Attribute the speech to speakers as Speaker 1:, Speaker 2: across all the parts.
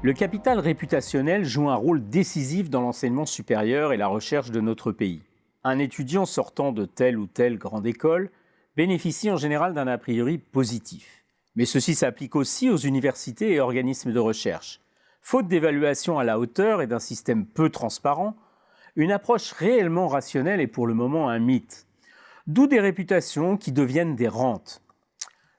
Speaker 1: Le capital réputationnel joue un rôle décisif dans l'enseignement supérieur et la recherche de notre pays. Un étudiant sortant de telle ou telle grande école bénéficie en général d'un a priori positif. Mais ceci s'applique aussi aux universités et organismes de recherche. Faute d'évaluation à la hauteur et d'un système peu transparent, une approche réellement rationnelle est pour le moment un mythe. D'où des réputations qui deviennent des rentes.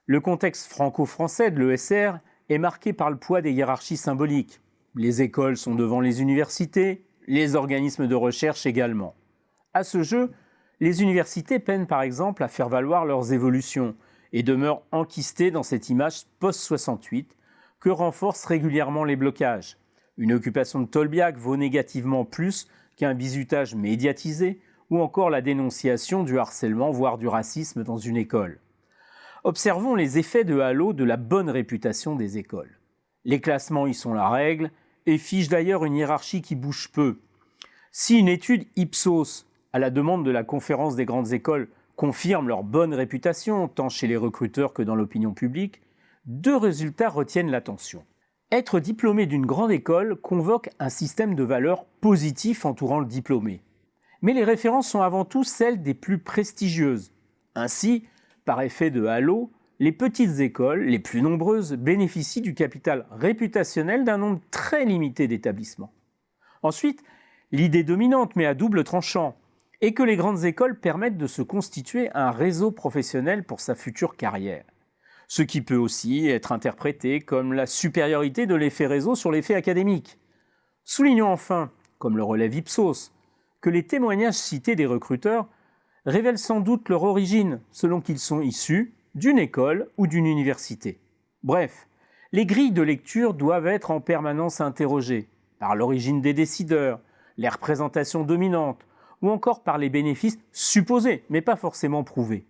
Speaker 1: Le contexte franco-français de l'ESR est marqué par le poids des hiérarchies symboliques. Les écoles sont devant les universités, les organismes de recherche également. À ce jeu, les universités peinent par exemple à faire valoir leurs évolutions et demeurent enquistées dans cette image post-68 que renforcent régulièrement les blocages. Une occupation de Tolbiac vaut négativement plus qu'un bizutage médiatisé ou encore la dénonciation du harcèlement, voire du racisme dans une école. Observons les effets de halo de la bonne réputation des écoles. Les classements y sont la règle et fichent d'ailleurs une hiérarchie qui bouge peu. Si une étude Ipsos, à la demande de la conférence des grandes écoles, confirme leur bonne réputation, tant chez les recruteurs que dans l'opinion publique, deux résultats retiennent l'attention. Être diplômé d'une grande école convoque un système de valeurs positif entourant le diplômé. Mais les références sont avant tout celles des plus prestigieuses. Ainsi, par effet de halo, les petites écoles, les plus nombreuses, bénéficient du capital réputationnel d'un nombre très limité d'établissements. Ensuite, l'idée dominante, mais à double tranchant, est que les grandes écoles permettent de se constituer un réseau professionnel pour sa future carrière. Ce qui peut aussi être interprété comme la supériorité de l'effet réseau sur l'effet académique. Soulignons enfin, comme le relève Ipsos, que les témoignages cités des recruteurs révèlent sans doute leur origine, selon qu'ils sont issus d'une école ou d'une université. Bref, les grilles de lecture doivent être en permanence interrogées par l'origine des décideurs, les représentations dominantes, ou encore par les bénéfices supposés, mais pas forcément prouvés.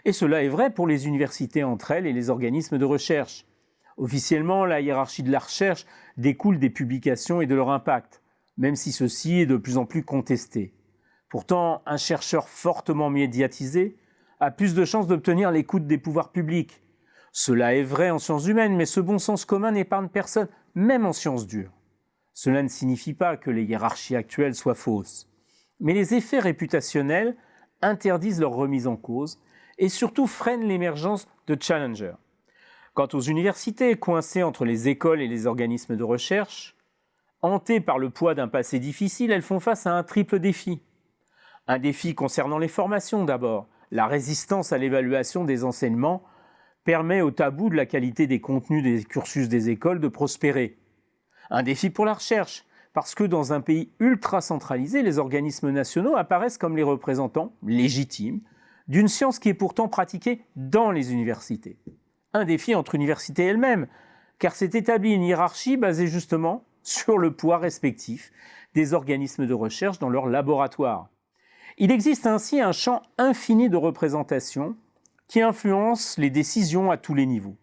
Speaker 1: Et cela est vrai pour les universités entre elles et les organismes de recherche. Officiellement, la hiérarchie de la recherche découle des publications et de leur impact, même si ceci est de plus en plus contesté. Pourtant, un chercheur fortement médiatisé a plus de chances d'obtenir l'écoute des pouvoirs publics. Cela est vrai en sciences humaines, mais ce bon sens commun n'épargne personne, même en sciences dures. Cela ne signifie pas que les hiérarchies actuelles soient fausses. Mais les effets réputationnels interdisent leur remise en cause et surtout freinent l'émergence de challengers. Quant aux universités, coincées entre les écoles et les organismes de recherche, hantées par le poids d'un passé difficile, elles font face à un triple défi. Un défi concernant les formations d'abord. La résistance à l'évaluation des enseignements permet au tabou de la qualité des contenus des cursus des écoles de prospérer. Un défi pour la recherche, parce que dans un pays ultra centralisé, les organismes nationaux apparaissent comme les représentants légitimes d'une science qui est pourtant pratiquée dans les universités. Un défi entre universités elles-mêmes, car s'est établie une hiérarchie basée justement sur le poids respectif des organismes de recherche dans leurs laboratoires. Il existe ainsi un champ infini de représentation qui influence les décisions à tous les niveaux.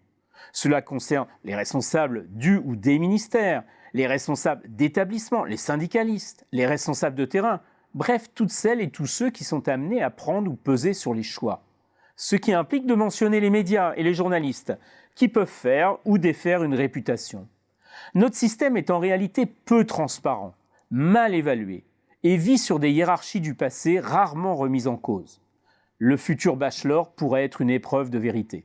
Speaker 1: Cela concerne les responsables du ou des ministères, les responsables d'établissements, les syndicalistes, les responsables de terrain, bref, toutes celles et tous ceux qui sont amenés à prendre ou peser sur les choix. Ce qui implique de mentionner les médias et les journalistes, qui peuvent faire ou défaire une réputation. Notre système est en réalité peu transparent, mal évalué, et vit sur des hiérarchies du passé rarement remises en cause. Le futur bachelor pourrait être une épreuve de vérité.